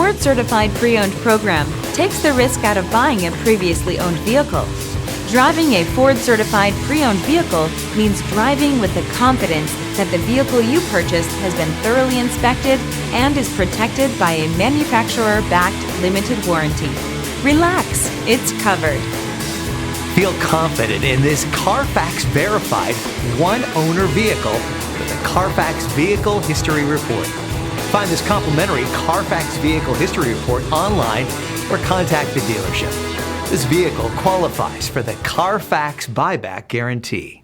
Ford Certified Pre-Owned program takes the risk out of buying a previously owned vehicle. Driving a Ford Certified Pre-Owned vehicle means driving with the confidence that the vehicle you purchased has been thoroughly inspected and is protected by a manufacturer-backed limited warranty. Relax, it's covered. Feel confident in this Carfax verified one-owner vehicle with a Carfax Vehicle History Report. Find this complimentary Carfax Vehicle History Report online or contact the dealership. This vehicle qualifies for the Carfax Buyback Guarantee.